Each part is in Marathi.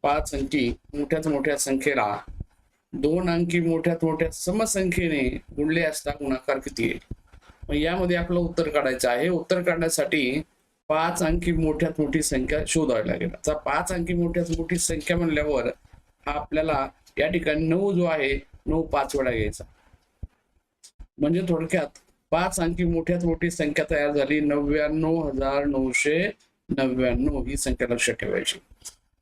5 अंकी मोठ्यात मोठ्या संख्येला 2 अंकी मोठ्यात मोठ्या समसंख्येने गुणले असता गुणाकार किती येईल? मग यामध्ये आपलं उत्तर काढायचं आहे. उत्तर काढण्यासाठी 5 अंकी मोठ्यात मोठी संख्या शोधावी लागेल. आता 5 अंकी मोठ्यात मोठी संख्या म्हणल्यावर हा आपल्याला या ठिकाणी 9 जो आहे 9 5 वेळा घ्यायचा. म्हणजे थोडक्यात 5 अंकी मोठ्यात मोठी संख्या तयार झाली 99,999 ही संख्या लक्षात ठेवायची.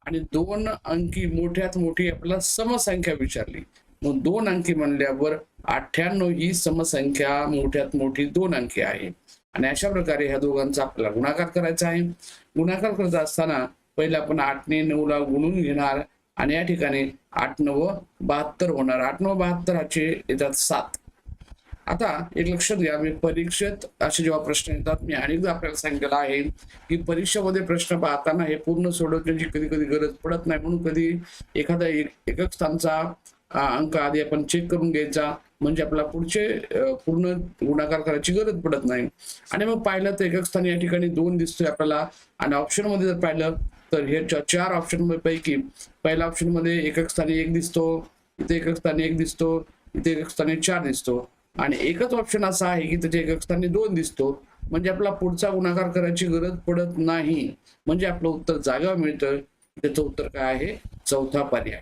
आणि 2 अंकी मोठ्यात मोठी आपल्याला समसंख्या विचारली. मग 2 अंकी म्हणल्यावर 98 ही समसंख्या मोठ्यात मोठी 2 अंकी आहे. आणि अशा प्रकारे ह्या दोघांचा आपल्याला गुणाकार करायचा आहे. गुणाकार करत असताना पहिले आपण 8 ने 9 ला गुणून घेणार आणि या ठिकाणी 8 9 72 होणार. 8 9 72 ह्याचे येतात 7. आता एक लक्षात घ्या, मी परीक्षेत असे जेव्हा प्रश्न येतात मी अनेकदा आपल्याला सांगितलेलं आहे की परीक्षेमध्ये प्रश्न पाहताना हे पूर्ण सोडवण्याची कधी कधी गरज पडत नाही. म्हणून कधी एखादा एकक स्थानचा अंक आधी आपण चेक करून घ्यायचा, म्हणजे आपला पुढचे पूर्ण गुणाकार करायची गरज पडत नाही. आणि मग पाहिलं तर एकक स्थानी या ठिकाणी 2 दिसतोय आपल्याला. आणि ऑप्शन मध्ये जर पाहिलं तर हे 4 ऑप्शन पैकी पहिल्या ऑप्शन मध्ये एकक स्थानी 1 दिसतो, इथे एकक स्थानी 1 दिसतो, इथे एकक स्थानी 4 दिसतो. आणि एकच ऑप्शन असा आहे की त्याच्या एकक स्थानी 2 दिसतो. म्हणजे आपला पुढचा गुणाकार करायची गरज पडत नाही. म्हणजे आपलं उत्तर जागा मिळतं. त्याचं उत्तर काय आहे? चौथा पर्याय.